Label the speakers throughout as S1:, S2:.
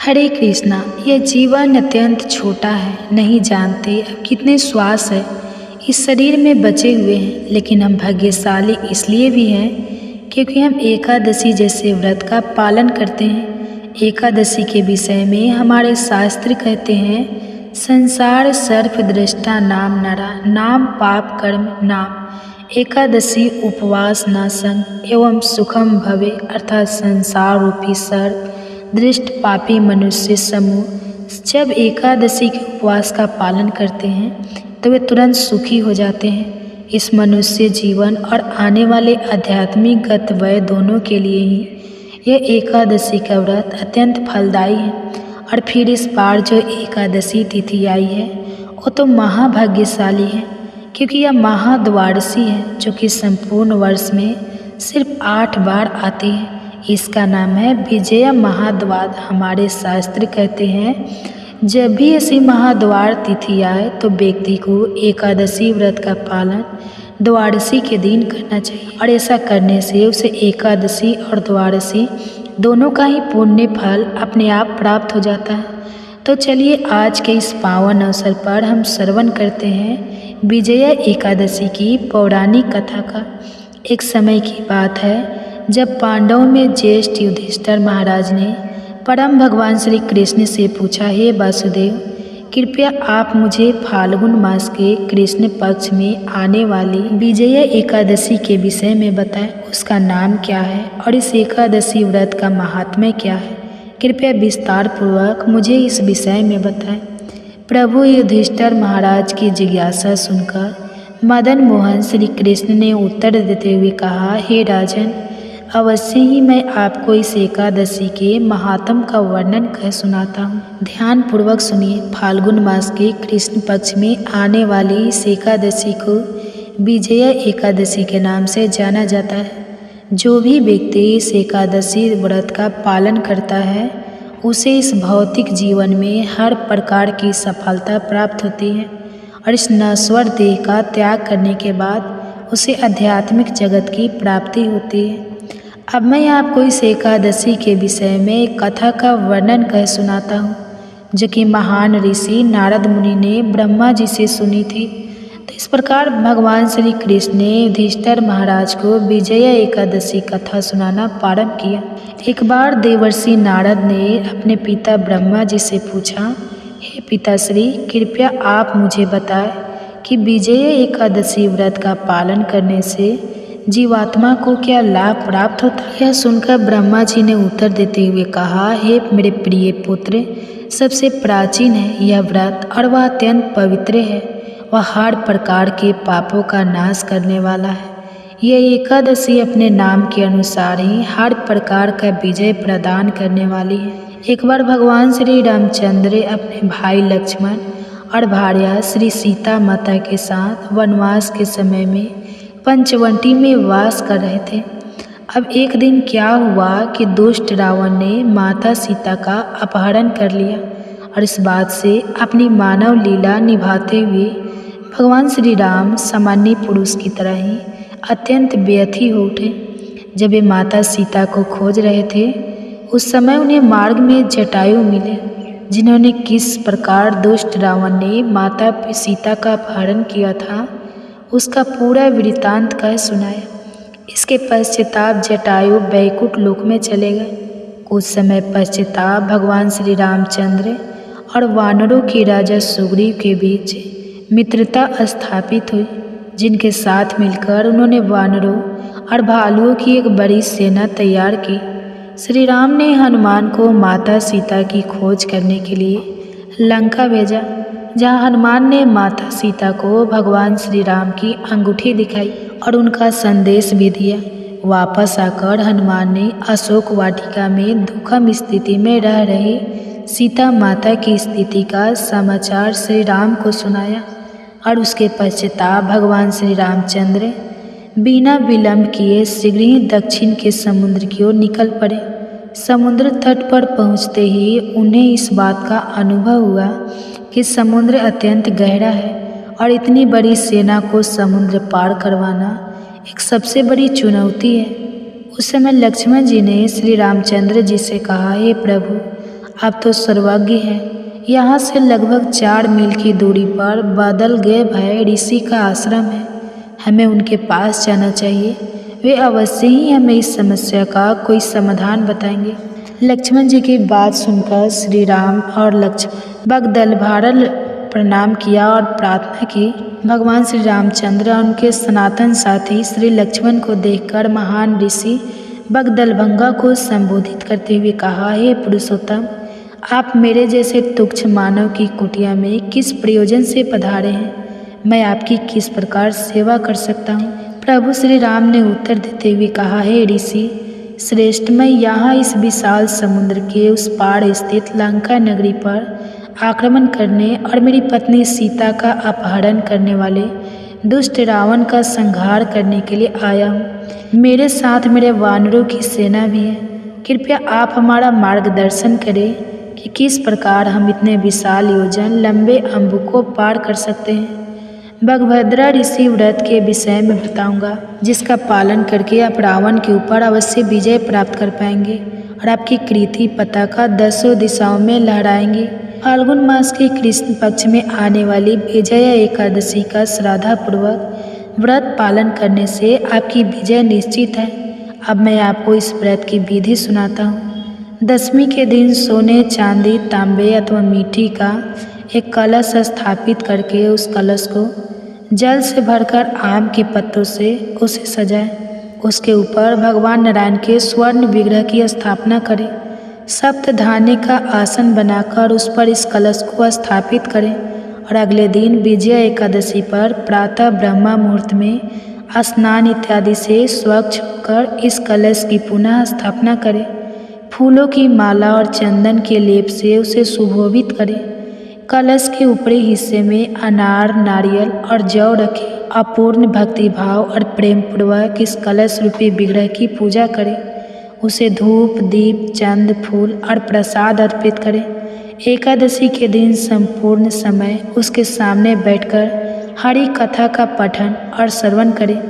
S1: हरे कृष्णा। यह जीवन अत्यंत छोटा है, नहीं जानते अब कितने श्वास है इस शरीर में बचे हुए हैं। लेकिन हम भाग्यशाली इसलिए भी हैं क्योंकि हम एकादशी जैसे व्रत का पालन करते हैं। एकादशी के विषय में हमारे शास्त्र कहते हैं, संसार सर्प दृष्टा नाम नरा, नाम पाप कर्म नाम। एकादशी उपवास नासंग एवं सुखम भवे, अर्थात संसार रूपी सर्प दृष्ट पापी मनुष्य समूह जब एकादशी के उपवास का पालन करते हैं तो वे तुरंत सुखी हो जाते हैं। इस मनुष्य जीवन और आने वाले आध्यात्मिक गतवय दोनों के लिए ही यह एकादशी का व्रत अत्यंत फलदायी है। और फिर इस बार जो एकादशी तिथि आई है वो तो महाभाग्यशाली है, क्योंकि यह महाद्वादशी है जो कि संपूर्ण वर्ष में सिर्फ 8 बार आती है। इसका नाम है विजया महाद्वार। हमारे शास्त्र कहते हैं जब भी ऐसी महाद्वार तिथि आए तो व्यक्ति को एकादशी व्रत का पालन द्वादशी के दिन करना चाहिए, और ऐसा करने से उसे एकादशी और द्वादशी दोनों का ही पुण्य फल अपने आप प्राप्त हो जाता है। तो चलिए आज के इस पावन अवसर पर हम श्रवण करते हैं विजया एकादशी की पौराणिक कथा का। एक समय की बात है जब पांडवों में ज्येष्ठ युधिष्ठिर महाराज ने परम भगवान श्री कृष्ण से पूछा, हे वासुदेव, कृपया आप मुझे फाल्गुन मास के कृष्ण पक्ष में आने वाली विजया एकादशी के विषय में बताएं। उसका नाम क्या है और इस एकादशी व्रत का महात्म्य क्या है? कृपया विस्तार पूर्वक मुझे इस विषय में बताएं। प्रभु युधिष्ठिर महाराज की जिज्ञासा सुनकर मदन मोहन श्री कृष्ण ने उत्तर देते हुए कहा, हे राजन, अवश्य ही मैं आपको इस एकादशी के महात्म का वर्णन कह सुनाता हूँ। ध्यान पूर्वक सुनिए। फाल्गुन मास के कृष्ण पक्ष में आने वाली इस एकादशी को विजया एकादशी के नाम से जाना जाता है। जो भी व्यक्ति इस एकादशी व्रत का पालन करता है उसे इस भौतिक जीवन में हर प्रकार की सफलता प्राप्त होती है, और इस नश्वर देह का त्याग करने के बाद उसे आध्यात्मिक जगत की प्राप्ति होती है। अब मैं आपको इस एकादशी के विषय में एक कथा का वर्णन कह सुनाता हूँ, जो कि महान ऋषि नारद मुनि ने ब्रह्मा जी से सुनी थी। तो इस प्रकार भगवान श्री कृष्ण ने युधिष्ठिर महाराज को विजया एकादशी कथा सुनाना प्रारंभ किया। एक बार देवर्षि नारद ने अपने पिता ब्रह्मा जी से पूछा, हे पिताश्री, कृपया आप मुझे बताएं कि विजया एकादशी व्रत का पालन करने से जीवात्मा को क्या लाभ प्राप्त होता है? यह सुनकर ब्रह्मा जी ने उत्तर देते हुए कहा, हे मेरे प्रिय पुत्र, सबसे प्राचीन है यह व्रत और वह अत्यंत पवित्र है। वह हर प्रकार के पापों का नाश करने वाला है। यह एकादशी अपने नाम के अनुसार ही हर प्रकार का विजय प्रदान करने वाली है। एक बार भगवान श्री रामचंद्र अपने भाई लक्ष्मण और भार्या श्री सीता माता के साथ वनवास के समय में पंचवटी में वास कर रहे थे। अब एक दिन क्या हुआ कि दुष्ट रावण ने माता सीता का अपहरण कर लिया, और इस बात से अपनी मानव लीला निभाते हुए भगवान श्री राम सामान्य पुरुष की तरह ही अत्यंत व्यथी हो उठे। जब वे माता सीता को खोज रहे थे उस समय उन्हें मार्ग में जटायु मिले, जिन्होंने किस प्रकार दुष्ट रावण ने माता सीता का अपहरण किया था उसका पूरा वृत्तांत कह सुनाया। इसके पश्चाताप जटायु बैकुंठ लोक में चले गए। कुछ समय पश्चाताप भगवान श्री रामचंद्र और वानरों के राजा सुग्रीव के बीच मित्रता स्थापित हुई, जिनके साथ मिलकर उन्होंने वानरों और भालुओं की एक बड़ी सेना तैयार की। श्री राम ने हनुमान को माता सीता की खोज करने के लिए लंका भेजा, जहाँ हनुमान ने माता सीता को भगवान श्री राम की अंगूठी दिखाई और उनका संदेश भी दिया। वापस आकर हनुमान ने अशोक वाटिका में दुखम स्थिति में रह रही सीता माता की स्थिति का समाचार श्री राम को सुनाया, और उसके पश्चाताप भगवान श्री रामचंद्र बिना विलंब किए शीघ्र ही दक्षिण के समुद्र की ओर निकल पड़े। समुद्र तट पर पहुँचते ही उन्हें इस बात का अनुभव हुआ कि समुद्र अत्यंत गहरा है, और इतनी बड़ी सेना को समुद्र पार करवाना एक सबसे बड़ी चुनौती है। उस समय लक्ष्मण जी ने श्री रामचंद्र जी से कहा, हे प्रभु, आप तो सर्वज्ञ हैं। यहाँ से लगभग 4 मील की दूरी पर बादल गए भय ऋषि का आश्रम है। हमें उनके पास जाना चाहिए। वे अवश्य ही हमें इस समस्या का कोई समाधान बताएंगे। लक्ष्मण जी की बात सुनकर श्री राम और लक्ष्मण बगदलभारल प्रणाम किया और प्रार्थना की। भगवान श्री रामचंद्र और उनके सनातन साथी श्री लक्ष्मण को देखकर महान ऋषि बगदलभंगा को संबोधित करते हुए कहा, हे पुरुषोत्तम, आप मेरे जैसे तुच्छ मानव की कुटिया में किस प्रयोजन से पधारे हैं? मैं आपकी किस प्रकार सेवा कर सकता हूँ? प्रभु श्री राम ने उत्तर देते हुए कहा, हे ऋषि श्रेष्ठ, मैं यहाँ इस विशाल समुद्र के उस पार स्थित लंका नगरी पर आक्रमण करने और मेरी पत्नी सीता का अपहरण करने वाले दुष्ट रावण का संहार करने के लिए आया हूँ। मेरे साथ मेरे वानरों की सेना भी है। कृपया आप हमारा मार्गदर्शन करें कि किस प्रकार हम इतने विशाल योजन लंबे अम्बु को पार कर सकते हैं। बगभद्रा ऋषि व्रत के विषय में बताऊंगा, जिसका पालन करके आप रावण के ऊपर अवश्य विजय प्राप्त कर पाएंगे और आपकी कृति पताका 10 दिशाओं में लहराएंगी। फाल्गुन मास के कृष्ण पक्ष में आने वाली विजया एकादशी का श्रद्धापूर्वक व्रत पालन करने से आपकी विजय निश्चित है। अब मैं आपको इस व्रत की विधि सुनाता हूँ। दशमी के दिन सोने, चांदी, तांबे अथवा मिट्टी का एक कलश स्थापित करके उस कलश को जल से भरकर आम के पत्तों से उसे सजाएं। उसके ऊपर भगवान नारायण के स्वर्ण विग्रह की स्थापना करें। सप्त धान्य का आसन बनाकर उस पर इस कलश को स्थापित करें और अगले दिन विजया एकादशी पर प्रातः ब्रह्मा मुहूर्त में स्नान इत्यादि से स्वच्छ होकर इस कलश की पुनः स्थापना करें। फूलों की माला और चंदन के लेप से उसे सुशोभित करें। कलश के ऊपरी हिस्से में अनार, नारियल और जौ रखें। अपूर्ण भक्ति भाव और प्रेम पूर्वक इस कलश रूपी विग्रह की पूजा करें। उसे धूप, दीप, चंद, फूल और प्रसाद अर्पित करें। एकादशी के दिन संपूर्ण समय उसके सामने बैठकर हरि कथा का पठन और श्रवण करें।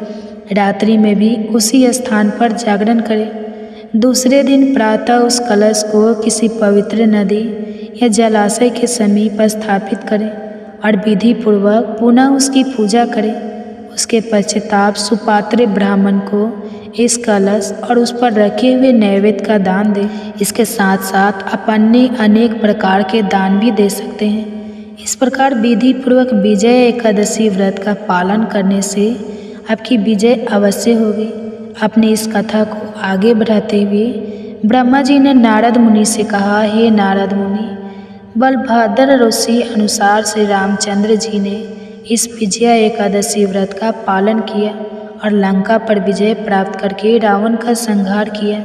S1: रात्रि में भी उसी स्थान पर जागरण करें। दूसरे दिन प्रातः उस कलश को किसी पवित्र नदी या जलाशय के समीप स्थापित करें और विधि पूर्वक पुनः उसकी पूजा करें। उसके पश्चाताप सुपात्र ब्राह्मण को इस कलश और उस पर रखे हुए नैवेद्य का दान दें। इसके साथ साथ अपने अनेक प्रकार के दान भी दे सकते हैं। इस प्रकार विधि पूर्वक विजय एकादशी व्रत का पालन करने से आपकी विजय अवश्य होगी। अपनी इस कथा को आगे बढ़ाते हुए ब्रह्मा जी ने नारद मुनि से कहा, हे नारद मुनि, बलभद्र ऋषि अनुसार श्री रामचंद्र जी ने इस विजया एकादशी व्रत का पालन किया और लंका पर विजय प्राप्त करके रावण का संहार किया।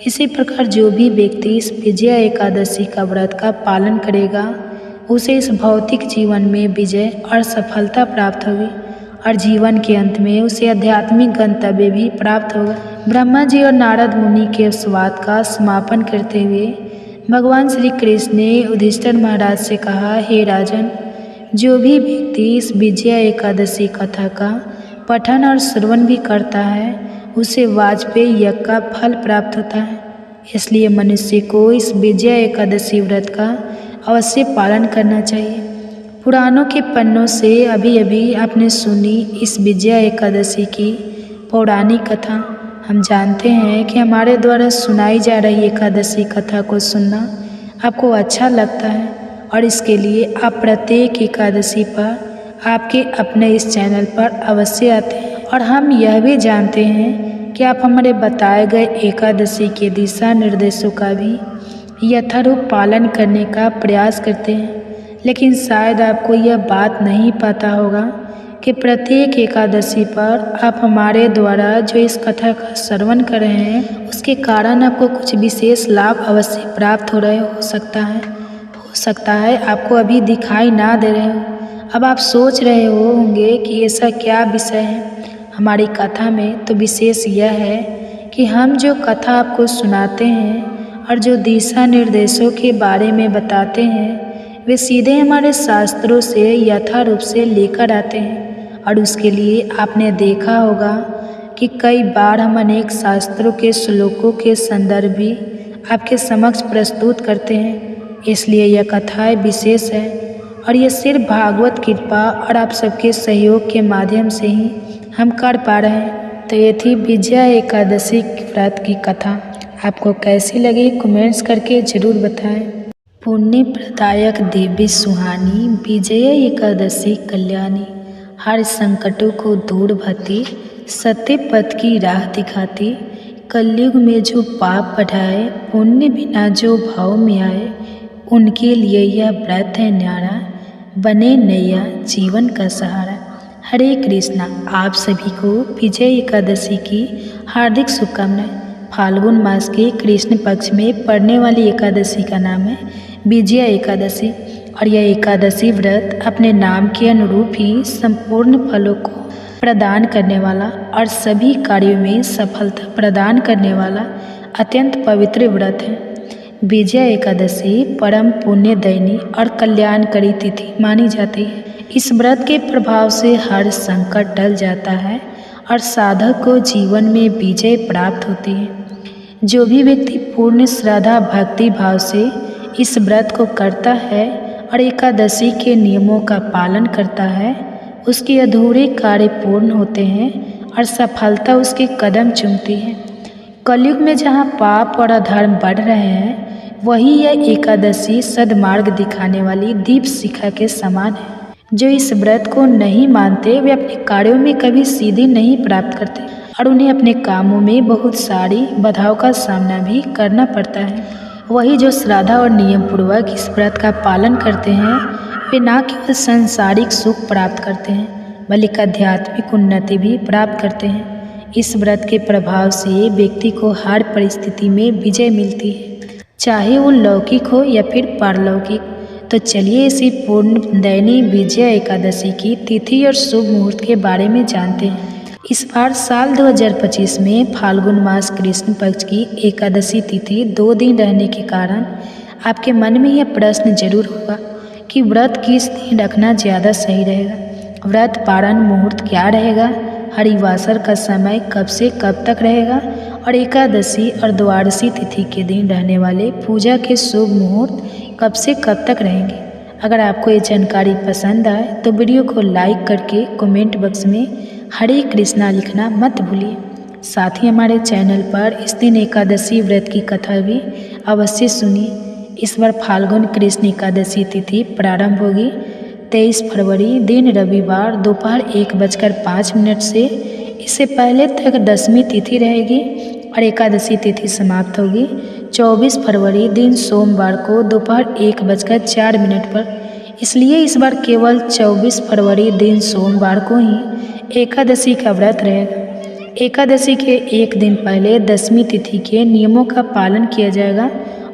S1: इसी प्रकार जो भी व्यक्ति इस विजया एकादशी का व्रत का पालन करेगा, उसे इस भौतिक जीवन में विजय और सफलता प्राप्त होगी और जीवन के अंत में उसे आध्यात्मिक गंतव्य भी प्राप्त होगा। ब्रह्मा जी और नारद मुनि के उस बात का समापन करते हुए भगवान श्री कृष्ण ने युधिष्ठिर महाराज से कहा, हे राजन, जो भी व्यक्ति इस विजया एकादशी कथा का पठन और श्रवण भी करता है, उसे वाजपेयी यज्ञ का फल प्राप्त होता है। इसलिए मनुष्य को इस विजया एकादशी व्रत का अवश्य पालन करना चाहिए। पुराणों के पन्नों से अभी अभी आपने सुनी इस विजया एकादशी की पौराणिक कथा। हम जानते हैं कि हमारे द्वारा सुनाई जा रही एकादशी कथा को सुनना आपको अच्छा लगता है और इसके लिए आप प्रत्येक एकादशी पर आपके अपने इस चैनल पर अवश्य आते हैं। और हम यह भी जानते हैं कि आप हमारे बताए गए एकादशी के दिशा निर्देशों का भी यथारूप पालन करने का प्रयास करते हैं। लेकिन शायद आपको यह बात नहीं पता होगा कि प्रत्येक एकादशी पर आप हमारे द्वारा जो इस कथा का श्रवण कर रहे हैं, उसके कारण आपको कुछ विशेष लाभ अवश्य प्राप्त हो सकता है आपको अभी दिखाई ना दे रहे हो। अब आप सोच रहे होंगे कि ऐसा क्या विषय है हमारी कथा में। तो विशेष यह है कि हम जो कथा आपको सुनाते हैं और जो दिशा निर्देशों के बारे में बताते हैं, वे सीधे हमारे शास्त्रों से यथा रूप से लेकर आते हैं। और उसके लिए आपने देखा होगा कि कई बार हम अनेक शास्त्रों के श्लोकों के संदर्भ भी आपके समक्ष प्रस्तुत करते हैं इसलिए यह कथाएँ विशेष है और ये सिर्फ भागवत कृपा और आप सबके सहयोग के माध्यम से ही हम कर पा रहे हैं। तो ये थी विजया एकादशी व्रत की कथा। आपको कैसी लगी कमेंट्स करके ज़रूर बताएं। पुण्य प्रदायक देवी सुहानी विजया एकादशी कल्याणी, हर संकटों को दूर भती सत्य पथ की राह दिखाती। कलयुग में जो पाप बढ़ाए पुण्य बिना जो भाव में आए, उनके लिए यह व्रत है न्यारा, बने नैया जीवन का सहारा। हरे कृष्णा। आप सभी को विजय एकादशी की हार्दिक शुभकामनाएं। फाल्गुन मास के कृष्ण पक्ष में पड़ने वाली एकादशी का नाम है विजया एकादशी और यह एकादशी व्रत अपने नाम के अनुरूप ही संपूर्ण फलों को प्रदान करने वाला और सभी कार्यों में सफलता प्रदान करने वाला अत्यंत पवित्र व्रत है। विजया एकादशी परम पुण्यदायिनी और कल्याणकारी तिथि मानी जाती है। इस व्रत के प्रभाव से हर संकट टल जाता है और साधक को जीवन में विजय प्राप्त होती है। जो भी व्यक्ति पूर्ण श्रद्धा भक्ति भाव से इस व्रत को करता है और एकादशी के नियमों का पालन करता है, उसके अधूरे कार्य पूर्ण होते हैं और सफलता उसके कदम चूमती है। कलयुग में जहाँ पाप और अधर्म बढ़ रहे हैं, वही यह एकादशी सद्मार्ग दिखाने वाली दीप शिखा के समान है। जो इस व्रत को नहीं मानते वे अपने कार्यों में कभी सिद्धि नहीं प्राप्त करते और उन्हें अपने कामों में बहुत सारी बाधाओं का सामना भी करना पड़ता है। वही जो श्रद्धा और नियम पूर्वक इस व्रत का पालन करते हैं, वे न केवल सांसारिक सुख प्राप्त करते हैं बल्कि आध्यात्मिक उन्नति भी प्राप्त करते हैं। इस व्रत के प्रभाव से व्यक्ति को हर परिस्थिति में विजय मिलती है, चाहे वो लौकिक हो या फिर पारलौकिक। तो चलिए इसी पूर्ण दैनी विजया एकादशी की तिथि और शुभ मुहूर्त के बारे में जानते हैं। इस बार साल 2025 में फाल्गुन मास कृष्ण पक्ष की एकादशी तिथि 2 दिन रहने के कारण आपके मन में यह प्रश्न जरूर होगा कि व्रत किस दिन रखना ज़्यादा सही रहेगा। व्रत पारण मुहूर्त क्या रहेगा, हरिवासर का समय कब से कब तक रहेगा और एकादशी और द्वादशी तिथि के दिन रहने वाले पूजा के शुभ मुहूर्त कब से कब तक रहेंगे। अगर आपको ये जानकारी पसंद आए तो वीडियो को लाइक करके कमेंट बॉक्स में हरे कृष्णा लिखना मत भूलिए। साथ ही हमारे चैनल पर इस दिन एकादशी व्रत की कथा भी अवश्य सुनिए। इस बार फाल्गुन कृष्ण एकादशी तिथि प्रारंभ होगी 23 फरवरी दिन रविवार दोपहर 1:05 से। इससे पहले तक दशमी तिथि रहेगी और एकादशी तिथि समाप्त होगी 24 फरवरी दिन सोमवार को दोपहर 1:04 पर। इसलिए इस बार केवल 24 फरवरी दिन सोमवार को ही एकादशी का व्रत रहेगा। एकादशी के एक दिन पहले दशमी तिथि के नियमों का पालन किया जाएगा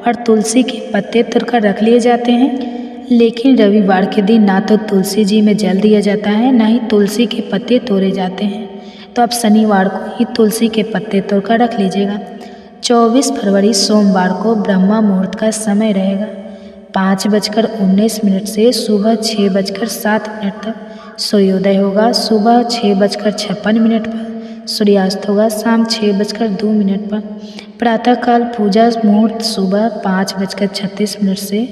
S1: और तुलसी के पत्ते तोड़कर रख लिए जाते हैं। लेकिन रविवार के दिन ना तो तुलसी जी में जल दिया जाता है, ना ही तुलसी के पत्ते तोड़े जाते हैं। तो आप शनिवार को ही तुलसी के पत्ते तोड़कर रख लीजिएगा। 24 फरवरी सोमवार को ब्रह्मा मुहूर्त का समय रहेगा 5:19 से सुबह 6:07 तक। सूर्योदय होगा सुबह 6:56 पर। सूर्यास्त होगा शाम 6:02 पर। प्रातःकाल पूजा मुहूर्त सुबह 5:36 से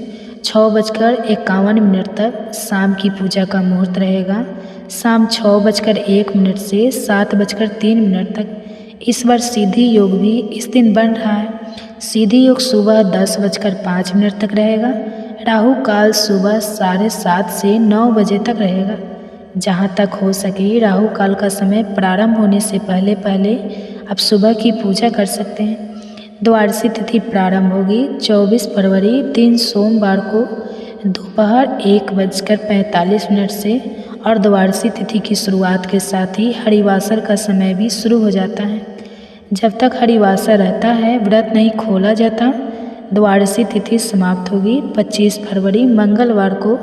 S1: 6:51 तक। शाम की पूजा का मुहूर्त रहेगा शाम 6:01 से 7:03 तक। इस बार सिद्धि योग भी इस दिन बन रहा है। सिद्धि योग सुबह 10:05 तक रहेगा। राहु काल सुबह 7:30 से 9 बजे तक रहेगा। जहाँ तक हो सके राहु काल का समय प्रारंभ होने से पहले पहले आप सुबह की पूजा कर सकते हैं। द्वादशी तिथि प्रारंभ होगी 24 फरवरी दिन सोमवार को दोपहर 1:45 से और द्वादशी तिथि की शुरुआत के साथ ही हरिवासर का समय भी शुरू हो जाता है। जब तक हरिवासर रहता है व्रत नहीं खोला जाता। द्वादशी तिथि समाप्त होगी 25 फरवरी मंगलवार को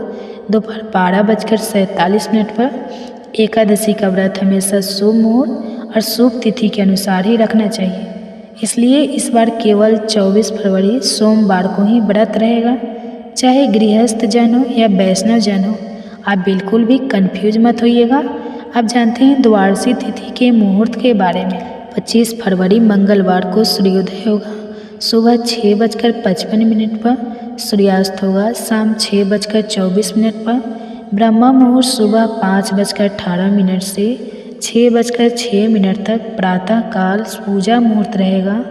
S1: दोपहर 12:47 पर। एकादशी का व्रत हमेशा शुभ मुहूर्त और शुभ तिथि के अनुसार ही रखना चाहिए। इसलिए इस बार केवल 24 फरवरी सोमवार को ही व्रत रहेगा। चाहे गृहस्थ जन हो या वैष्णव जन हो, आप बिल्कुल भी कंफ्यूज मत होइएगा। आप जानते हैं द्वादशी तिथि के मुहूर्त के बारे में। 25 फरवरी मंगलवार को सूर्योदय होगा सुबह 6:55 पर। सूर्यास्त होगा शाम 6:24 पर। ब्रह्म मुहूर्त सुबह 5:18 से 6:06 तक। प्रातः काल पूजा मुहूर्त रहेगा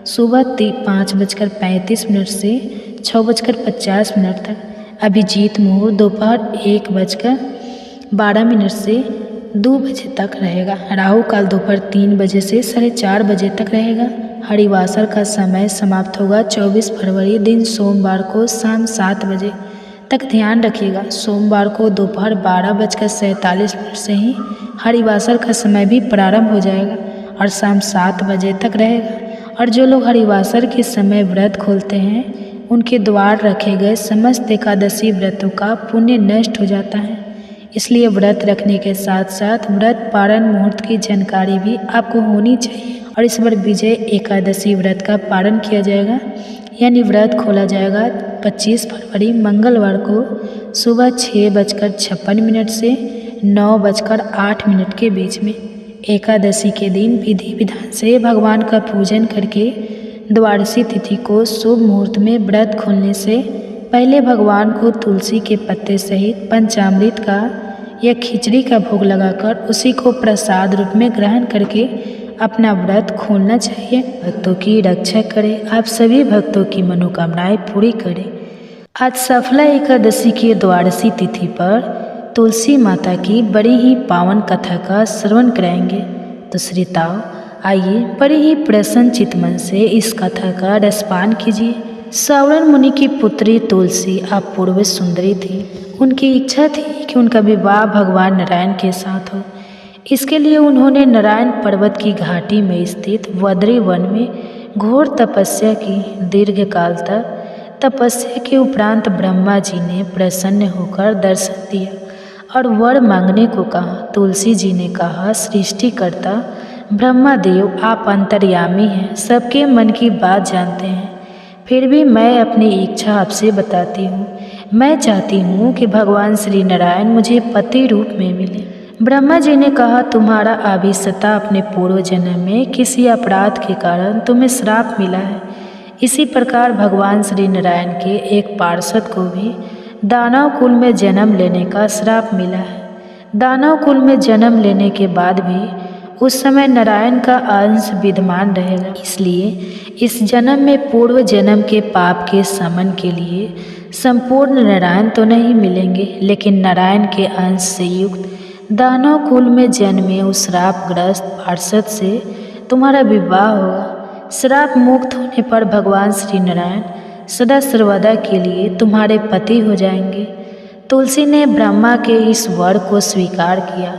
S1: सुबह 5:35 से 6:50 तक। अभिजीत मुहूर्त दोपहर 1:12 से 2 बजे तक रहेगा। राहु काल दोपहर 3 बजे से 4:30 बजे तक रहेगा। हरिवासर का समय समाप्त होगा 24 फरवरी दिन सोमवार को शाम 7 बजे तक। ध्यान रखिएगा सोमवार को दोपहर 12:47 से ही हरिवासर का समय भी प्रारंभ हो जाएगा और शाम 7 बजे तक रहेगा। और जो लोग हरिवासर के समय व्रत खोलते हैं उनके द्वार रखे गए समस्त एकादशी व्रतों का पुण्य नष्ट हो जाता है। इसलिए व्रत रखने के साथ साथ व्रत पारण मुहूर्त की जानकारी भी आपको होनी चाहिए। और इस बार विजय एकादशी व्रत का पारण किया जाएगा, यानी व्रत खोला जाएगा 25 फरवरी मंगलवार को सुबह 6:56 से 9:08 के बीच में। एकादशी के दिन विधि विधान से भगवान का पूजन करके द्वादशी तिथि को शुभ मुहूर्त में व्रत खोलने से पहले भगवान को तुलसी के पत्ते सहित पंचामृत का या खिचड़ी का भोग लगाकर उसी को प्रसाद रूप में ग्रहण करके अपना व्रत खोलना चाहिए। भक्तों की रक्षा करें, आप सभी भक्तों की मनोकामनाएं पूरी करें। आज सफला एकादशी की द्वादशी तिथि पर तुलसी माता की बड़ी ही पावन कथा का श्रवण कराएंगे। तो श्रोताओ आइए बड़े ही प्रसन्न चित्त मन से इस कथा का रसपान कीजिए। सौरण मुनि की पुत्री तुलसी अपूर्व सुंदरी थी। उनकी इच्छा थी कि उनका विवाह भगवान नारायण के साथ हो। इसके लिए उन्होंने नारायण पर्वत की घाटी में स्थित वद्री वन में घोर तपस्या की। दीर्घ काल तक तपस्या के उपरांत ब्रह्मा जी ने प्रसन्न होकर दर्शन दिया और वर मांगने को कहा। तुलसी जी ने कहा, सृष्टिकर्ता ब्रह्मादेव आप अंतर्यामी हैं, सबके मन की बात जानते हैं। फिर भी मैं अपनी इच्छा आपसे बताती हूँ। मैं चाहती हूँ कि भगवान श्री नारायण मुझे पति रूप में मिले। ब्रह्मा जी ने कहा, तुम्हारा अभिसत्ता अपने पूर्व जन्म में किसी अपराध के कारण तुम्हें श्राप मिला है। इसी प्रकार भगवान श्री नारायण के एक पार्षद को भी दानव कुल में जन्म लेने का श्राप मिला है। दानव कुल में जन्म लेने के बाद भी उस समय नारायण का अंश विद्यमान रहेगा। इसलिए इस जन्म में पूर्व जन्म के पाप के शमन के लिए संपूर्ण नारायण तो नहीं मिलेंगे, लेकिन नारायण के अंश से युक्त दानव कुल में जन्मे उस श्रापग्रस्त पार्षद से तुम्हारा विवाह होगा। श्राप मुक्त होने पर भगवान श्री नारायण सदा सर्वदा के लिए तुम्हारे पति हो जाएंगे। तुलसी ने ब्रह्मा के इस वर को स्वीकार किया,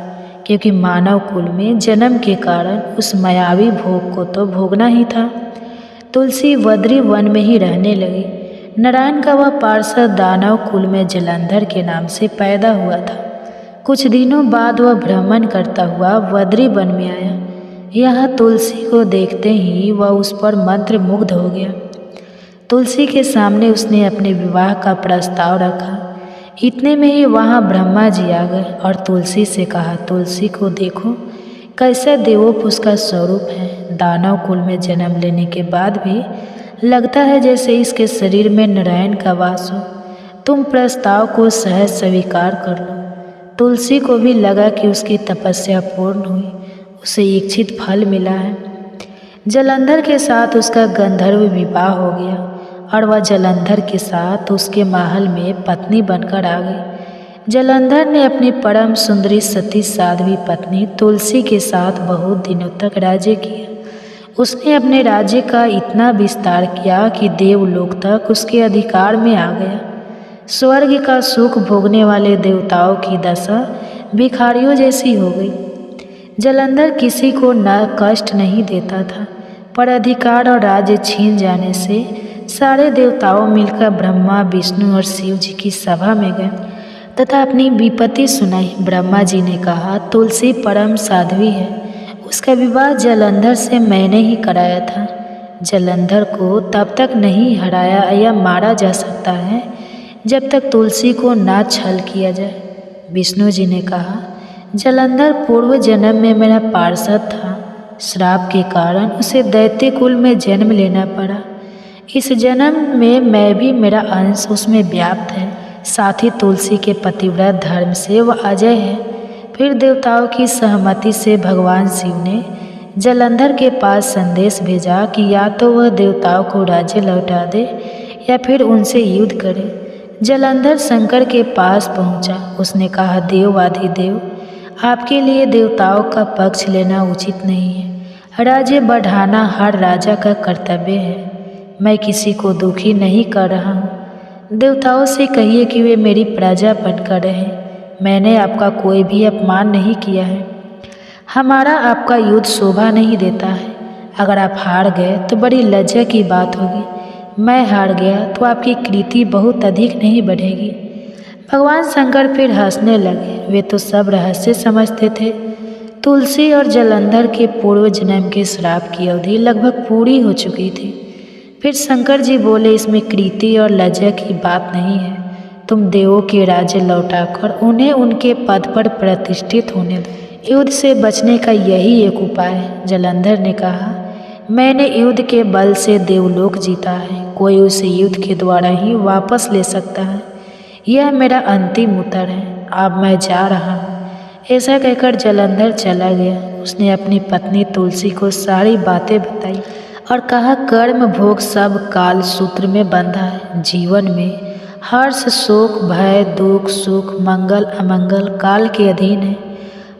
S1: क्योंकि मानव कुल में जन्म के कारण उस मायावी भोग को तो भोगना ही था। तुलसी वद्री वन में ही रहने लगी। नारायण का वह पार्षद दानव कुल में जलंधर के नाम से पैदा हुआ था। कुछ दिनों बाद वह भ्रमण करता हुआ वद्री वन में आया। यह तुलसी को देखते ही वह उस पर मंत्र मुग्ध हो गया। तुलसी के सामने उसने अपने विवाह का प्रस्ताव रखा। इतने में ही वहाँ ब्रह्मा जी आ गए और तुलसी से कहा, तुलसी को देखो कैसा देवोप उसका स्वरूप है। दानव कुल में जन्म लेने के बाद भी लगता है जैसे इसके शरीर में नारायण का वास हो। तुम प्रस्ताव को सहज स्वीकार कर लो। तुलसी को भी लगा कि उसकी तपस्या पूर्ण हुई, उसे इच्छित फल मिला है। जलंधर के साथ उसका गंधर्व विवाह हो गया और वह जलंधर के साथ उसके महल में पत्नी बनकर आ गई। जलंधर ने अपनी परम सुंदरी सती साध्वी पत्नी तुलसी के साथ बहुत दिनों तक राज्य किया। उसने अपने राज्य का इतना विस्तार किया कि देवलोक तक उसके अधिकार में आ गया। स्वर्ग का सुख भोगने वाले देवताओं की दशा भिखारियों जैसी हो गई। जलंधर किसी को न कष्ट नहीं देता था, पर अधिकार और राज्य छीन जाने से सारे देवताओं मिलकर ब्रह्मा विष्णु और शिव जी की सभा में गए तथा अपनी विपत्ति सुनाई। ब्रह्मा जी ने कहा, तुलसी परम साध्वी है, उसका विवाह जलंधर से मैंने ही कराया था। जलंधर को तब तक नहीं हराया या मारा जा सकता है जब तक तुलसी को ना छल किया जाए। विष्णु जी ने कहा, जलंधर पूर्व जन्म में मेरा पार्षद था। श्राप के कारण उसे दैत्य कुल में जन्म लेना पड़ा। इस जन्म में मैं भी मेरा अंश उसमें व्याप्त है। साथ ही तुलसी के पतिव्रत धर्म से वह अजय है। फिर देवताओं की सहमति से भगवान शिव ने जलंधर के पास संदेश भेजा कि या तो वह देवताओं को राज्य लौटा दे या फिर उनसे युद्ध करे। जलंधर शंकर के पास पहुंचा। उसने कहा, देवाधिदेव, आपके लिए देवताओं का पक्ष लेना उचित नहीं है। राज्य बढ़ाना हर राजा का कर्तव्य है। मैं किसी को दुखी नहीं कर रहा हूँ। देवताओं से कहिए कि वे मेरी प्रजा बनकर रहें। मैंने आपका कोई भी अपमान नहीं किया है। हमारा आपका युद्ध शोभा नहीं देता है। अगर आप हार गए तो बड़ी लज्जा की बात होगी। मैं हार गया तो आपकी कीर्ति बहुत अधिक नहीं बढ़ेगी। भगवान शंकर फिर हंसने लगे। वे तो सब रहस्य समझते थे। तुलसी और जलंधर के पूर्व जन्म के श्राप की अवधि लगभग पूरी हो चुकी थी। फिर शंकर जी बोले, इसमें कीर्ति और लज्जा की बात नहीं है। तुम देवों के राज्य लौटाकर उन्हें उनके पद पर प्रतिष्ठित होने दो। युद्ध से बचने का यही एक उपाय है। जलंधर ने कहा, मैंने युद्ध के बल से देवलोक जीता है। कोई उसे युद्ध के द्वारा ही वापस ले सकता है। यह मेरा अंतिम उत्तर है। अब मैं जा रहा हूँ। ऐसा कहकर जलंधर चला गया। उसने अपनी पत्नी तुलसी को सारी बातें बताई और कहा, कर्म भोग सब काल सूत्र में बंधा है। जीवन में हर्ष, शोक, भय, दुख, सुख, मंगल, अमंगल काल के अधीन है।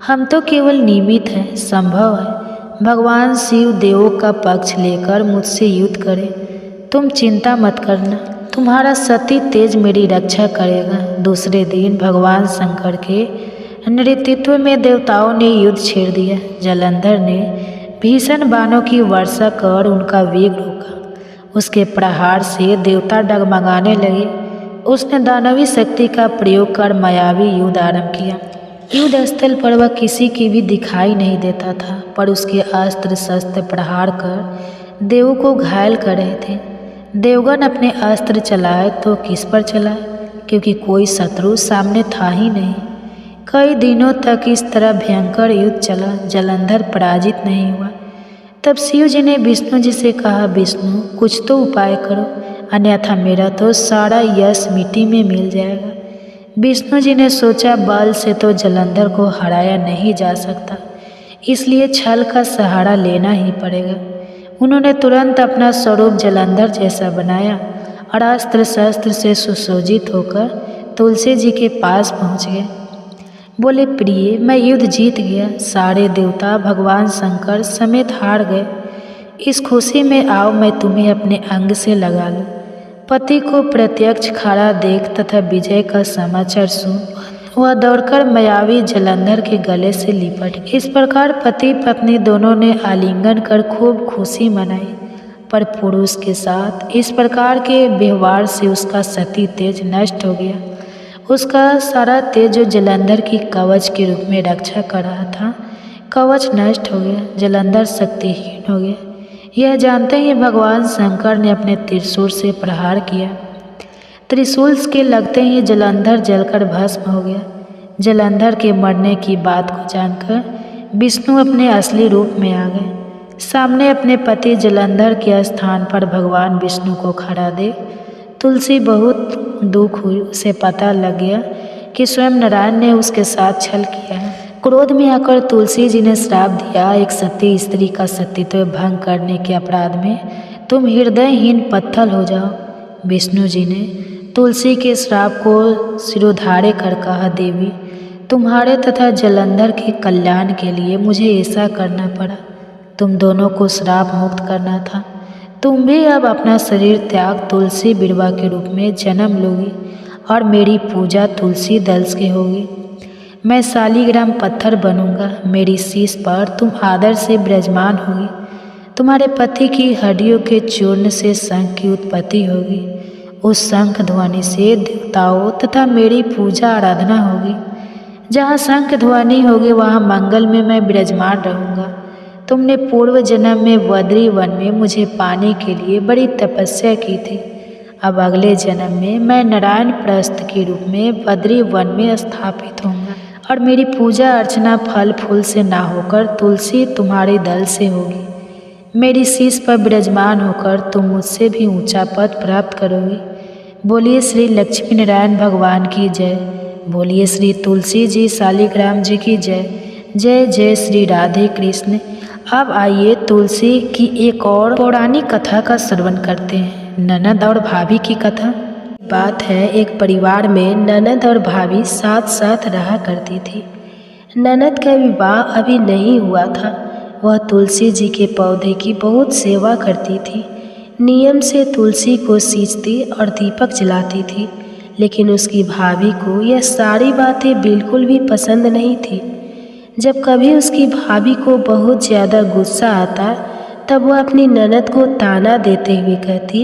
S1: हम तो केवल निमित्त हैं। संभव है भगवान शिव देवों का पक्ष लेकर मुझसे युद्ध करे। तुम चिंता मत करना। तुम्हारा सती तेज मेरी रक्षा करेगा। दूसरे दिन भगवान शंकर के नेतृत्व में देवताओं ने युद्ध छेड़ दिया। जलंधर ने भीषण बाणों की वर्षा कर उनका वेग रोका। उसके प्रहार से देवता डगमगाने लगे। उसने दानवी शक्ति का प्रयोग कर मायावी युद्ध आरंभ किया। युद्ध स्थल पर वह किसी की भी दिखाई नहीं देता था, पर उसके अस्त्र शस्त्र प्रहार कर देवों को घायल कर रहे थे। देवगण अपने अस्त्र चलाए तो किस पर चलाए, क्योंकि कोई शत्रु सामने था ही नहीं। कई दिनों तक इस तरह भयंकर युद्ध चला। जलंधर पराजित नहीं हुआ। तब शिव जी ने विष्णु जी से कहा, विष्णु, कुछ तो उपाय करो, अन्यथा मेरा तो सारा यश मिट्टी में मिल जाएगा। विष्णु जी ने सोचा, बल से तो जलंधर को हराया नहीं जा सकता, इसलिए छल का सहारा लेना ही पड़ेगा। उन्होंने तुरंत अपना स्वरूप जलंधर जैसा बनाया और अस्त्र शस्त्र से सुसज्जित होकर तुलसी जी के पास पहुँच गए। बोले, प्रिय, मैं युद्ध जीत गया। सारे देवता भगवान शंकर समेत हार गए। इस खुशी में आओ मैं तुम्हें अपने अंग से लगा लूं। पति को प्रत्यक्ष खड़ा देख तथा विजय का समाचार सुन वह दौड़कर मायावी जलंधर के गले से लिपट गई। इस प्रकार पति पत्नी दोनों ने आलिंगन कर खूब खुशी मनाई। पर पुरुष के साथ इस प्रकार के व्यवहार से उसका सती तेज नष्ट हो गया। उसका सारा तेज जो जलंधर की कवच के रूप में रक्षा कर रहा था, कवच नष्ट हो गया। जलंधर शक्तिहीन हो गया। यह जानते ही भगवान शंकर ने अपने त्रिशूल से प्रहार किया। त्रिशूल के लगते ही जलंधर जलकर भस्म हो गया। जलंधर के मरने की बात को जानकर विष्णु अपने असली रूप में आ गए। सामने अपने पति जलंधर के स्थान पर भगवान विष्णु को खड़ा देख तुलसी बहुत दुख हुई। उसे पता लग गया कि स्वयं नारायण ने उसके साथ छल किया है। क्रोध में आकर तुलसी जी ने श्राप दिया, एक सती स्त्री का सतीत्व भंग करने के अपराध में तुम हृदयहीन पत्थर हो जाओ। विष्णु जी ने तुलसी के श्राप को सिरोधार्य कर कहा, देवी, तुम्हारे तथा जलंधर के कल्याण के लिए मुझे ऐसा करना पड़ा। तुम दोनों को श्राप मुक्त करना था। तुम भी अब अपना शरीर त्याग तुलसी बिरवा के रूप में जन्म लोगी और मेरी पूजा तुलसी दल के होगी। मैं शालिग्राम पत्थर बनूंगा। मेरी शीश पर तुम आदर से विराजमान होगी। तुम्हारे पति की हड्डियों के चूर्ण से शंख की उत्पत्ति होगी। उस शंख ध्वनि से देवताओं तथा मेरी पूजा आराधना होगी। जहाँ शंख ध्वनि होगी वहाँ मंगल में मैं विराजमान रहूँगा। तुमने पूर्व जन्म में बद्री वन में मुझे पाने के लिए बड़ी तपस्या की थी। अब अगले जन्म में मैं नारायण प्रस्थ के रूप में बद्री वन में स्थापित होऊंगा और मेरी पूजा अर्चना फल फूल से ना होकर तुलसी तुम्हारे दल से होगी। मेरी शीश पर विराजमान होकर तुम मुझसे भी ऊंचा पद प्राप्त करोगे। बोलिए श्री लक्ष्मी नारायण भगवान की जय। बोलिए श्री तुलसी जी शालिग्राम जी की जय। जय जय श्री राधे कृष्ण। अब आइए तुलसी की एक और पौराणिक कथा का श्रवण करते हैं, ननद और भाभी की कथा। बात है, एक परिवार में ननद और भाभी साथ साथ रहा करती थी। ननद का विवाह अभी नहीं हुआ था। वह तुलसी जी के पौधे की बहुत सेवा करती थी। नियम से तुलसी को सींचती और दीपक जलाती थी, लेकिन उसकी भाभी को यह सारी बातें बिल्कुल भी पसंद नहीं थी। जब कभी उसकी भाभी को बहुत ज़्यादा गुस्सा आता, तब वह अपनी ननद को ताना देते हुए कहती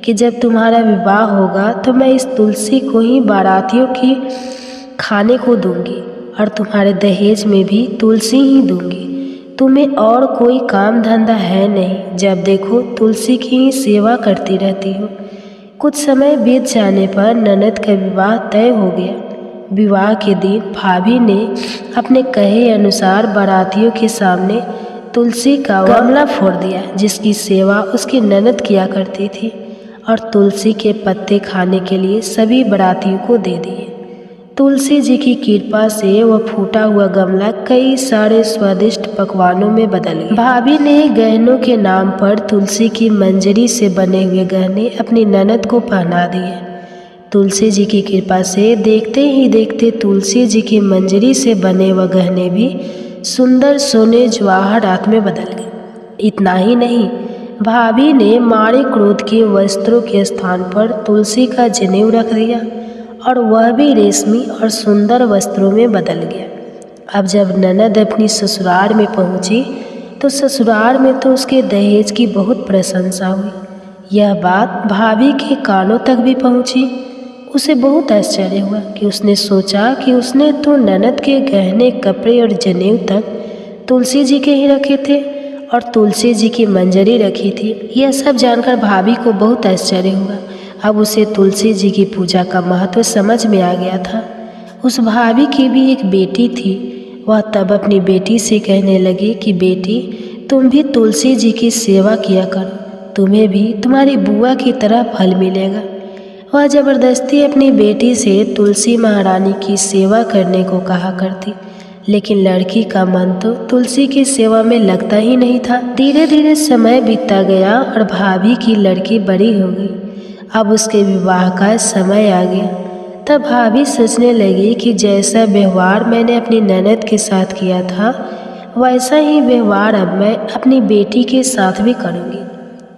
S1: कि जब तुम्हारा विवाह होगा तो मैं इस तुलसी को ही बारातियों की खाने को दूंगी और तुम्हारे दहेज में भी तुलसी ही दूंगी। तुम्हें और कोई काम धंधा है नहीं, जब देखो तुलसी की ही सेवा करती रहती हो। कुछ समय बीत जाने पर ननद का विवाह तय हो गया। विवाह के दिन भाभी ने अपने कहे अनुसार बारातियों के सामने तुलसी का गमला फोड़ दिया, जिसकी सेवा उसकी ननद किया करती थी, और तुलसी के पत्ते खाने के लिए सभी बारातियों को दे दिए। तुलसी जी की कृपा से वह फूटा हुआ गमला कई सारे स्वादिष्ट पकवानों में बदल गया। भाभी ने गहनों के नाम पर तुलसी की मंजरी से बने हुए गहने अपनी ननद को पहना दिए। तुलसी जी की कृपा से देखते ही देखते तुलसी जी की मंजरी से बने वह गहने भी सुंदर सोने जवाहरात में बदल गए। इतना ही नहीं, भाभी ने मारे क्रोध के वस्त्रों के स्थान पर तुलसी का जनेऊ रख दिया और वह भी रेशमी और सुंदर वस्त्रों में बदल गया। अब जब ननद अपनी ससुराल में पहुंची तो ससुराल में तो उसके दहेज की बहुत प्रशंसा हुई। यह बात भाभी के कानों तक भी पहुंची। उसे बहुत आश्चर्य हुआ कि उसने सोचा कि उसने तो ननद के गहने, कपड़े और जनेऊ तक तुलसी जी के ही रखे थे और तुलसी जी की मंजरी रखी थी। यह सब जानकर भाभी को बहुत आश्चर्य हुआ। अब उसे तुलसी जी की पूजा का महत्व समझ में आ गया था। उस भाभी की भी एक बेटी थी। वह तब अपनी बेटी से कहने लगी कि बेटी, तुम भी तुलसी जी की सेवा किया करो, तुम्हें भी तुम्हारी बुआ की तरह फल मिलेगा। वह ज़बरदस्ती अपनी बेटी से तुलसी महारानी की सेवा करने को कहा करती, लेकिन लड़की का मन तो तुलसी की सेवा में लगता ही नहीं था। धीरे धीरे समय बीतता गया और भाभी की लड़की बड़ी हो गई। अब उसके विवाह का समय आ गया। तब भाभी सोचने लगी कि जैसा व्यवहार मैंने अपनी ननद के साथ किया था, वैसा ही व्यवहार अब मैं अपनी बेटी के साथ भी करूँगी,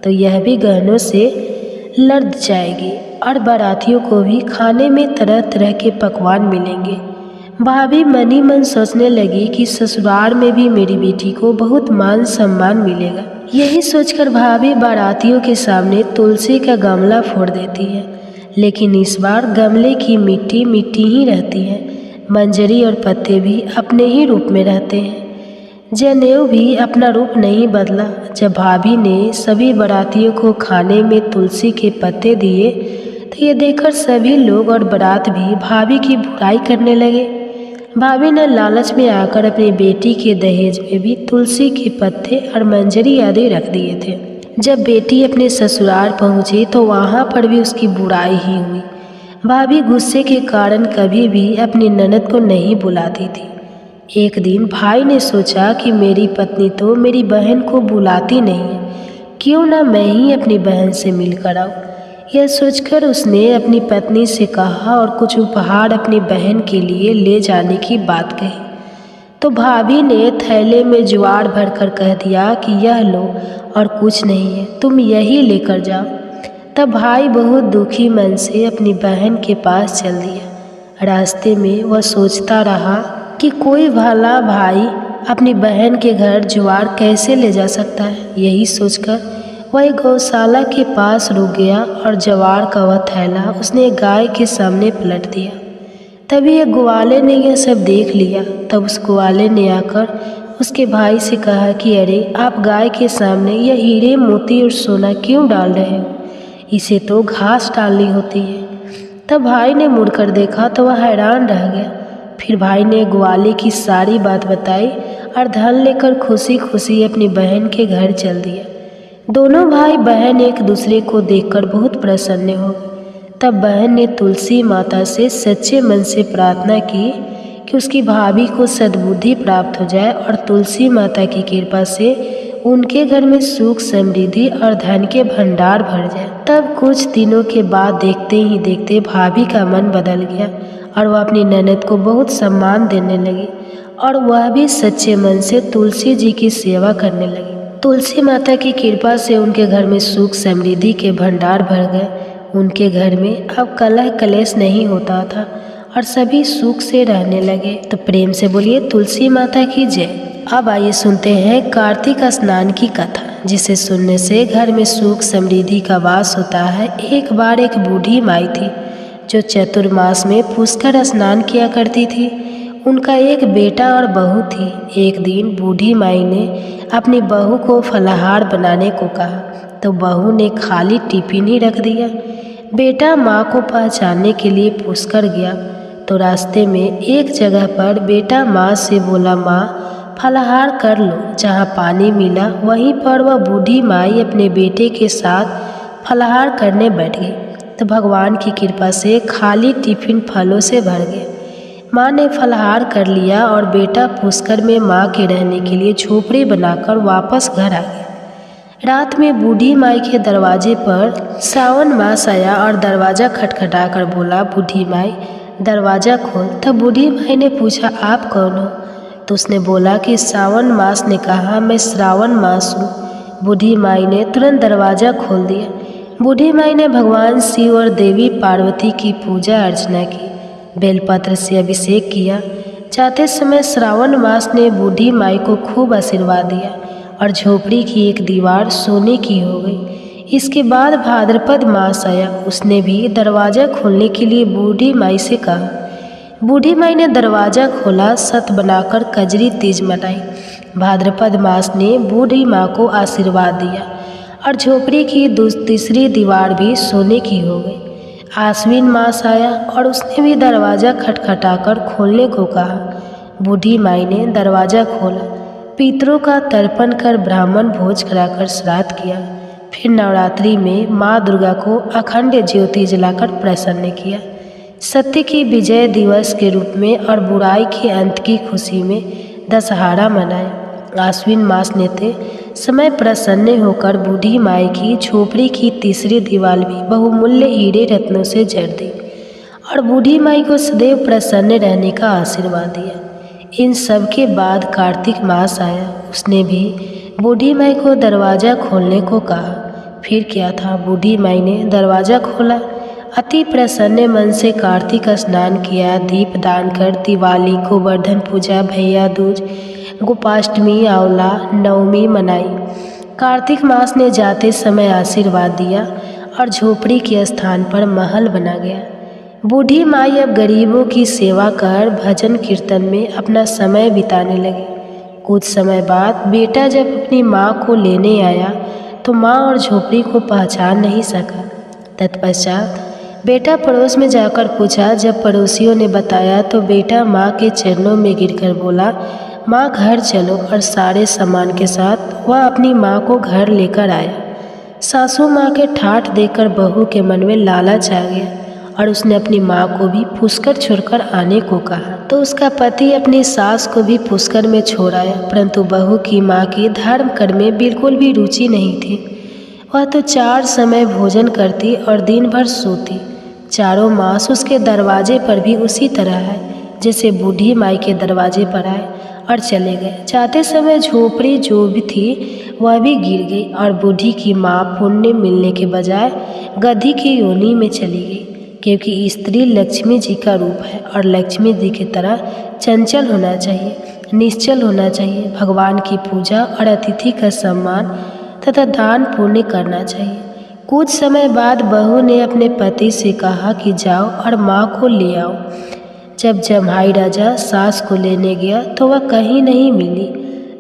S1: तो यह भी गहनों से लद जाएगी और बारातियों को भी खाने में तरह तरह के पकवान मिलेंगे। भाभी मन ही मन सोचने लगी कि ससुराल में भी मेरी बेटी को बहुत मान सम्मान मिलेगा। यही सोचकर भाभी बारातियों के सामने तुलसी का गमला फोड़ देती है, लेकिन इस बार गमले की मिट्टी मिट्टी ही रहती है। मंजरी और पत्ते भी अपने ही रूप में रहते हैं। जनेऊ भी अपना रूप नहीं बदला। जब भाभी ने सभी बारातियों को खाने में तुलसी के पत्ते दिए तो ये देखकर सभी लोग और बारात भी भाभी की बुराई करने लगे। भाभी ने लालच में आकर अपनी बेटी के दहेज में भी तुलसी के पत्ते और मंजरी आदि रख दिए थे। जब बेटी अपने ससुराल पहुंची तो वहां पर भी उसकी बुराई ही हुई। भाभी गुस्से के कारण कभी भी अपनी ननद को नहीं बुलाती थी। एक दिन भाई ने सोचा कि मेरी पत्नी तो मेरी बहन को बुलाती नहीं है, क्यों ना मैं ही अपनी बहन से मिलकर आऊँ। यह सोचकर उसने अपनी पत्नी से कहा और कुछ उपहार अपनी बहन के लिए ले जाने की बात कही। तो भाभी ने थैले में ज्वार भरकर कह दिया कि यह लो और कुछ नहीं है, तुम यही लेकर जाओ। तब भाई बहुत दुखी मन से अपनी बहन के पास चल दिया। रास्ते में वह सोचता रहा कि कोई भला भाई अपनी बहन के घर ज्वार कैसे ले जा सकता है। यही सोचकर वह एक गौशाला के पास रुक गया और ज्वार का वह थैला उसने एक गाय के सामने पलट दिया। तभी एक ग्वाले ने यह सब देख लिया। तब उस ग्वाले ने आकर उसके भाई से कहा कि अरे, आप गाय के सामने यह हीरे मोती और सोना क्यों डाल रहे हो, इसे तो घास डालनी होती है। तब भाई ने मुड़कर देखा तो वह हैरान रह गया। फिर भाई ने ग्वाले की सारी बात बताई
S2: और धन लेकर खुशी खुशी अपनी बहन के घर चल दिया। दोनों भाई बहन एक दूसरे को देखकर बहुत प्रसन्न हो गए। तब बहन ने तुलसी माता से सच्चे मन से प्रार्थना की कि उसकी भाभी को सद्बुद्धि प्राप्त हो जाए और तुलसी माता की कृपा से उनके घर में सुख समृद्धि और धन के भंडार भर जाए। तब कुछ दिनों के बाद देखते ही देखते भाभी का मन बदल गया और वह अपनी ननद को बहुत सम्मान देने लगी और वह भी सच्चे मन से तुलसी जी की सेवा करने लगी। तुलसी माता की कृपा से उनके घर में सुख समृद्धि के भंडार भर गए। उनके घर में अब कलह कलेश नहीं होता था और सभी सुख से रहने लगे। तो प्रेम से बोलिए तुलसी माता की जय। अब आइए सुनते हैं कार्तिक स्नान की कथा, जिसे सुनने से घर में सुख समृद्धि का वास होता है। एक बार एक बूढ़ी माई थी जो चतुर्मास में पुष्कर स्नान किया करती थी। उनका एक बेटा और बहू थी। एक दिन बूढ़ी माई ने अपनी बहू को फलाहार बनाने को कहा तो बहू ने खाली टिफिन ही रख दिया। बेटा माँ को पहचानने के लिए पुष्कर गया तो रास्ते में एक जगह पर बेटा माँ से बोला, माँ फलाहार कर लो। जहाँ पानी मिला वहीं पर वह बूढ़ी माई अपने बेटे के साथ फलाहार करने बैठ गई तो भगवान की कृपा से खाली टिफिन फलों से भर गया। माँ ने फलाहार कर लिया और बेटा पुष्कर में माँ के रहने के लिए झोपड़ी बनाकर वापस घर आ गया। रात में बूढ़ी माई के दरवाजे पर सावन मास आया और दरवाज़ा खटखटा कर बोला, बूढ़ी माई दरवाज़ा खोल। तब बूढ़ी माई ने पूछा, आप कौन हो? तो उसने बोला कि सावन मास ने कहा मैं श्रावण मास हूँ। बूढ़ी माई ने तुरंत दरवाज़ा खोल दिया। बूढ़ी माई ने भगवान शिव और देवी पार्वती की पूजा अर्चना की, बेलपत्र से अभिषेक किया। जाते समय श्रावण मास ने बूढ़ी माई को खूब आशीर्वाद दिया और झोपड़ी की एक दीवार सोने की हो गई। इसके बाद भाद्रपद मास आया। उसने भी दरवाज़ा खोलने के लिए बूढ़ी माई से कहा। बूढ़ी माई ने दरवाज़ा खोला, सत बनाकर कजरी तीज मनाई। भाद्रपद मास ने बूढ़ी माँ को आशीर्वाद दिया और झोपड़ी की तीसरी दीवार भी सोने की हो गई। आश्विन मास आया और उसने भी दरवाज़ा खटखटाकर खोलने को कहा। बूढ़ी माई ने दरवाज़ा खोला, पितरों का तर्पण कर ब्राह्मण भोज कराकर श्राद्ध किया। फिर नवरात्रि में माँ दुर्गा को अखंड ज्योति जलाकर प्रसन्न किया। सत्य की विजय दिवस के रूप में और बुराई के अंत की खुशी में दशहरा मनाया। आश्विन मास नेते समय प्रसन्न होकर बूढ़ी माई की झोपड़ी की तीसरी दीवार भी बहुमूल्य हीरे रत्नों से जड़ दी और बूढ़ी माई को सदैव प्रसन्न रहने का आशीर्वाद दिया। इन सब के बाद कार्तिक मास आया। उसने भी बूढ़ी माई को दरवाज़ा खोलने को कहा। फिर क्या था, बूढ़ी माई ने दरवाज़ा खोला, अति प्रसन्न मन से कार्तिक स्नान किया, दीप दान कर दिवाली, गोवर्धन पूजा, भैया दूज, गोपाष्टमी, आंवला नवमी मनाई। कार्तिक मास ने जाते समय आशीर्वाद दिया और झोपड़ी के स्थान पर महल बना गया। बूढ़ी माई अब गरीबों की सेवा कर भजन कीर्तन में अपना समय बिताने लगी। कुछ समय बाद बेटा जब अपनी माँ को लेने आया तो माँ और झोपड़ी को पहचान नहीं सका। तत्पश्चात बेटा पड़ोस में जाकर पूछा। जब पड़ोसियों ने बताया तो बेटा माँ के चरणों में गिरकर बोला, माँ घर चलो, और सारे सामान के साथ वह अपनी माँ को घर लेकर आया। सासू माँ के ठाठ देकर बहू के मन में लालच आ गया और उसने अपनी माँ को भी पुष्कर छोड़कर आने को कहा। तो उसका पति अपनी सास को भी पुष्कर में छोड़ आया, परंतु बहू की माँ की धर्म कर्म में बिल्कुल भी रुचि नहीं थी। वह तो 4 समय भोजन करती और दिन भर सोती। चारों मास उसके दरवाजे पर भी उसी तरह है जैसे बूढ़ी माई के दरवाजे पर आए और चले गए। जाते समय झोपड़ी जो भी थी वह भी गिर गई और बूढ़ी की माँ पुण्य मिलने के बजाय गधी की योनि में चली गई, क्योंकि स्त्री लक्ष्मी जी का रूप है और लक्ष्मी जी की तरह चंचल होना चाहिए, निश्चल होना चाहिए। भगवान की पूजा और अतिथि का सम्मान तथा दान पुण्य करना चाहिए। कुछ समय बाद बहू ने अपने पति से कहा कि जाओ और माँ को ले आओ। जब जम्हाई राजा सास को लेने गया तो वह कहीं नहीं मिली।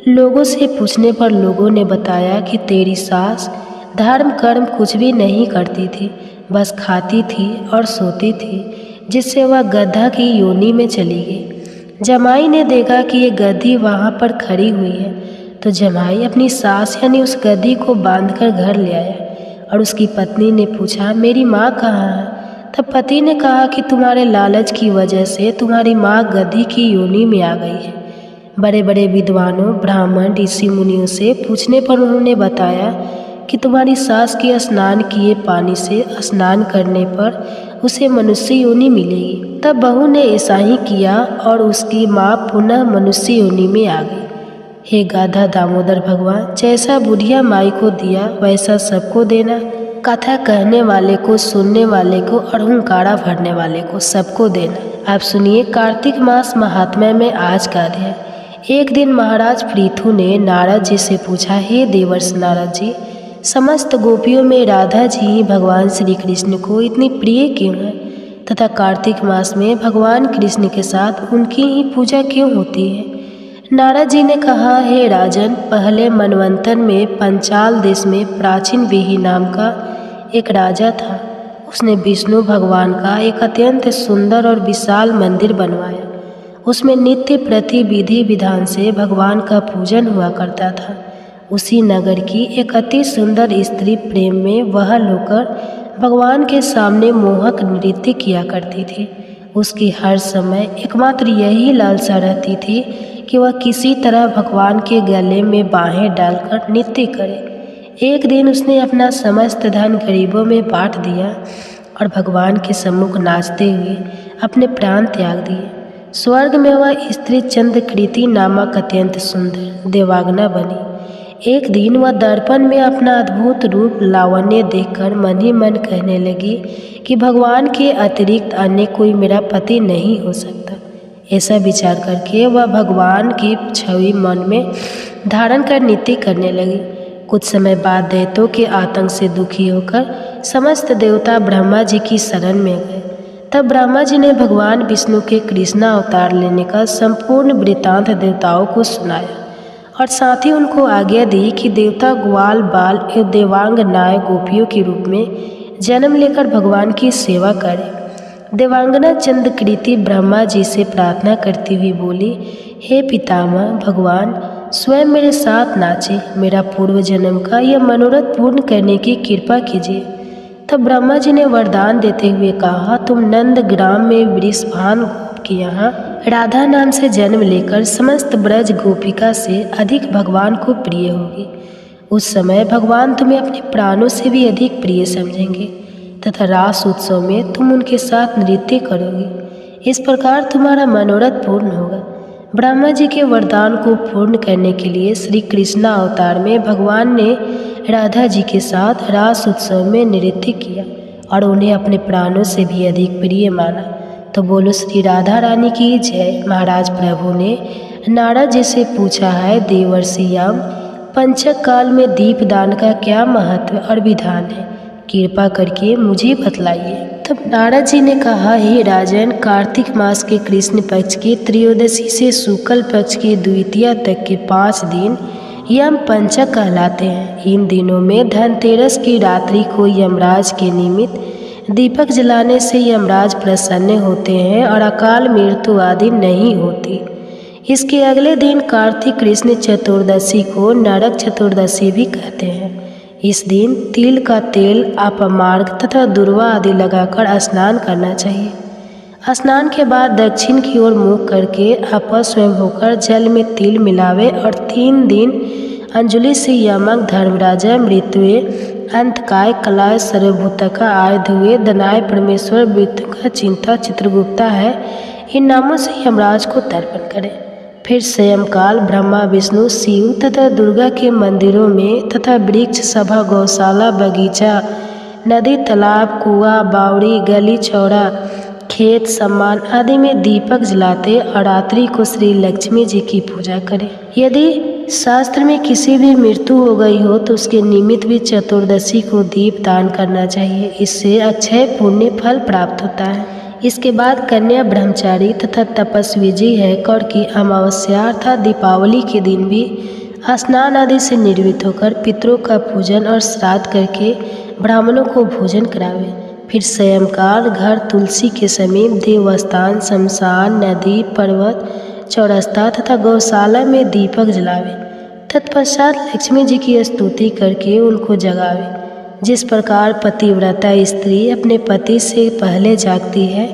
S2: लोगों से पूछने पर लोगों ने बताया कि तेरी सास धर्म कर्म कुछ भी नहीं करती थी, बस खाती थी और सोती थी, जिससे वह गधा की योनि में चली गई। जमाई ने देखा कि ये गधी वहाँ पर खड़ी हुई है, तो जमाई अपनी सास यानी उस गधी को बांधकर घर ले आया और उसकी पत्नी ने पूछा, मेरी माँ कहाँ है? तब पति ने कहा कि तुम्हारे लालच की वजह से तुम्हारी माँ गधी की योनि में आ गई है। बड़े बड़े विद्वानों, ब्राह्मण, ऋषि मुनियों से पूछने पर उन्होंने बताया कि तुम्हारी सास के स्नान किए पानी से स्नान करने पर उसे मनुष्य योनि मिलेगी। तब बहू ने ऐसा ही किया और उसकी माँ पुनः मनुष्य योनि में आ गई। हे गाधा दामोदर भगवान, जैसा बुढ़िया माई को दिया वैसा सबको देना। कथा कहने वाले को, सुनने वाले को और हुंकारा भरने वाले को सबको देना। आप सुनिए कार्तिक मास महात्म्य में आज का अध्याय। एक दिन महाराज पृथु ने नारद जी से पूछा, हे देवर्षि नारद जी, समस्त गोपियों में राधा जी ही भगवान श्री कृष्ण को इतनी प्रिय क्यों है तथा कार्तिक मास में भगवान कृष्ण के साथ उनकी ही पूजा क्यों होती है? नारद जी ने कहा, हे राजन, पहले मनवंतर में पंचाल देश में प्राचीन वेही नाम का एक राजा था। उसने विष्णु भगवान का एक अत्यंत सुंदर और विशाल मंदिर बनवाया। उसमें नित्य प्रति विधि विधान से भगवान का पूजन हुआ करता था। उसी नगर की एक अति सुंदर स्त्री प्रेम में वहल होकर भगवान के सामने मोहक नृत्य किया करती थी। उसकी हर समय एकमात्र यही लालसा रहती थी कि वह किसी तरह भगवान के गले में बाहें डालकर नृत्य करे। एक दिन उसने अपना समस्त धन गरीबों में बांट दिया और भगवान के सम्मुख नाचते हुए अपने प्राण त्याग दिए। स्वर्ग में वह स्त्री चंद्रकृति नामक अत्यंत सुंदर देवांगना बनी। एक दिन वह दर्पण में अपना अद्भुत रूप लावण्य देखकर मन ही मन कहने लगी कि भगवान के अतिरिक्त अन्य कोई मेरा पति नहीं हो सकता। ऐसा विचार करके वह भगवान की छवि मन में धारण कर नृत्य करने लगी। कुछ समय बाद दैत्यों के आतंक से दुखी होकर समस्त देवता ब्रह्मा जी की शरण में गए। तब ब्रह्मा जी ने भगवान विष्णु के कृष्णा अवतार लेने का संपूर्ण वृत्तांत देवताओं को सुनाया और साथ ही उनको आज्ञा दी कि देवता ग्वाल बाल एवं देवांग नाय गोपियों के रूप में जन्म लेकर भगवान की सेवा करें। देवांगना चंद्रकृति ब्रह्मा जी से प्रार्थना करती हुई बोली, हे पितामह भगवान, स्वयं मेरे साथ नाचे, मेरा पूर्व जन्म का यह मनोरथ पूर्ण करने की कृपा कीजिए। तब ब्रह्मा जी ने वरदान देते हुए कहा, तुम नंदग्राम में वृषभान गोप के यहाँ राधा नाम से जन्म लेकर समस्त ब्रज गोपिका से अधिक भगवान को प्रिय होगी। उस समय भगवान तुम्हें अपने प्राणों से भी अधिक प्रिय समझेंगे तथा रास उत्सव में तुम उनके साथ नृत्य करोगे। इस प्रकार तुम्हारा मनोरथ पूर्ण होगा। ब्रह्मा जी के वरदान को पूर्ण करने के लिए श्री कृष्णा अवतार में भगवान ने राधा जी के साथ रास उत्सव में नृत्य किया और उन्हें अपने प्राणों से भी अधिक प्रिय माना। तो बोलो श्री राधा रानी की जय। महाराज प्रभु ने नारद जी से पूछा है, देवर्षियाम, पंचक काल में दीपदान का क्या महत्व और विधान है, कृपा करके मुझे बतलाइए। तब नारद जी ने कहा, हे राजन, कार्तिक मास के कृष्ण पक्ष की त्रयोदशी से शुक्ल पक्ष की द्वितीया तक के 5 दिन यम पंचक कहलाते हैं। इन दिनों में धनतेरस की रात्रि को यमराज के निमित्त दीपक जलाने से यमराज प्रसन्न होते हैं और अकाल मृत्यु आदि नहीं होती। इसके अगले दिन कार्तिक कृष्ण चतुर्दशी को नरक चतुर्दशी भी कहते हैं। इस दिन तिल का तेल, अपमार्ग तथा दुर्वा आदि लगाकर स्नान करना चाहिए। स्नान के बाद दक्षिण की ओर मुख करके अपस्वयं होकर जल में तिल मिलावे और 3 दिन अंजलि से यमक, धर्मराजा, मृत्युए, अंतकाय, कलाय, सर्वभूतका, आय धुए, दनाय, परमेश्वर, मृत्यु का, चिंता, चित्रगुप्ता है, इन नामों से यमराज को तर्पण करें। फिर स्वयंकाल ब्रह्मा, विष्णु, शिव तथा दुर्गा के मंदिरों में तथा वृक्ष, सभा, गौशाला, बगीचा, नदी, तालाब, कुआं, बावड़ी, गली, चौड़ा, खेत, सम्मान आदि में दीपक जलाते और रात्रि को श्री लक्ष्मी जी की पूजा करें। यदि शास्त्र में किसी भी मृत्यु हो गई हो तो उसके निमित्त भी चतुर्दशी को दीप दान करना चाहिए। इससे अक्षय पुण्य फल प्राप्त होता है। इसके बाद कन्या, ब्रह्मचारी तथा तपस्वी जी है कौर की अमावस्या अर्थात दीपावली के दिन भी स्नान आदि से निर्वृत्त होकर पितरों का पूजन और श्राद्ध करके ब्राह्मणों को भोजन करावे। फिर स्वयंकाल घर तुलसी के समीप, देवस्थान, शमशान, नदी, पर्वत, चौरस्ता तथा गौशाला में दीपक जलावे। तत्पश्चात लक्ष्मी जी की स्तुति करके उनको जगावे। जिस प्रकार पतिव्रता स्त्री अपने पति से पहले जागती है,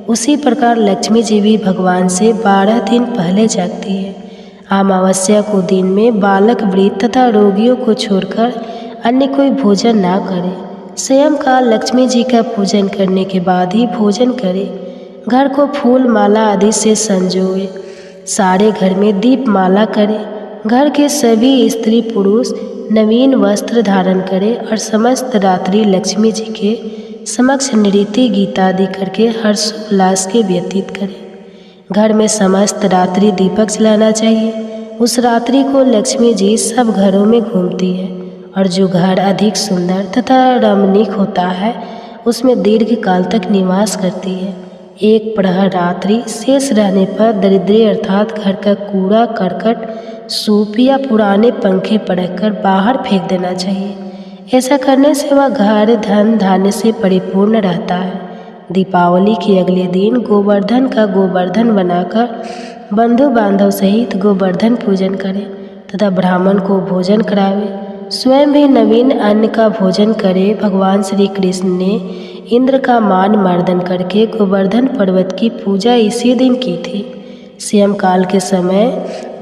S2: उसी प्रकार लक्ष्मी जी भी भगवान से 12 दिन पहले जागती है। अमावस्या को दिन में बालक, वृद्ध तथा रोगियों को छोड़कर अन्य कोई भोजन ना करे। स्वयं काल लक्ष्मी जी का पूजन करने के बाद ही भोजन करे। घर को फूल माला आदि से संजोए। सारे घर में दीप माला करे। घर के सभी स्त्री पुरुष नवीन वस्त्र धारण करें और समस्त रात्रि लक्ष्मी जी के समक्ष नृत्य गीतादि करके हर्षोल्लास के व्यतीत करें। घर में समस्त रात्रि दीपक जलाना चाहिए। उस रात्रि को लक्ष्मी जी सब घरों में घूमती है और जो घर अधिक सुंदर तथा रमणीक होता है, उसमें दीर्घ काल तक निवास करती है। एक प्रहर रात्रि शेष रहने पर दरिद्री अर्थात घर का कूड़ा करकट, सूप या पुराने पंखे पड़कर बाहर फेंक देना चाहिए। ऐसा करने से वह घर धन धान्य से परिपूर्ण रहता है। दीपावली के अगले दिन गोवर्धन का गोवर्धन बनाकर बंधु बांधव सहित गोवर्धन पूजन करें तथा ब्राह्मण को भोजन करावे। स्वयं भी नवीन अन्न का भोजन करे। भगवान श्री कृष्ण ने इंद्र का मान मर्दन करके गोवर्धन पर्वत की पूजा इसी दिन की थी। स्वयं काल के समय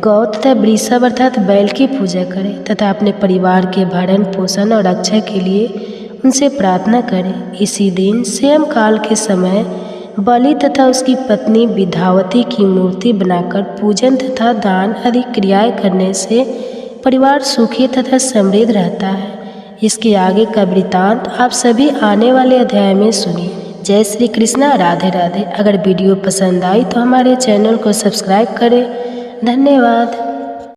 S2: गौ तथा वृषभ अर्थात बैल की पूजा करें तथा अपने परिवार के भरण पोषण और रक्षा के लिए उनसे प्रार्थना करें। इसी दिन स्वयं काल के समय बलि तथा उसकी पत्नी विद्यावती की मूर्ति बनाकर पूजन तथा दान आदि क्रियाएं करने से परिवार सुखी तथा समृद्ध रहता है। इसके आगे का वृतांत आप सभी आने वाले अध्याय में सुनिए। जय श्री कृष्णा, राधे राधे। अगर वीडियो पसंद आई तो हमारे चैनल को सब्सक्राइब करें। धन्यवाद।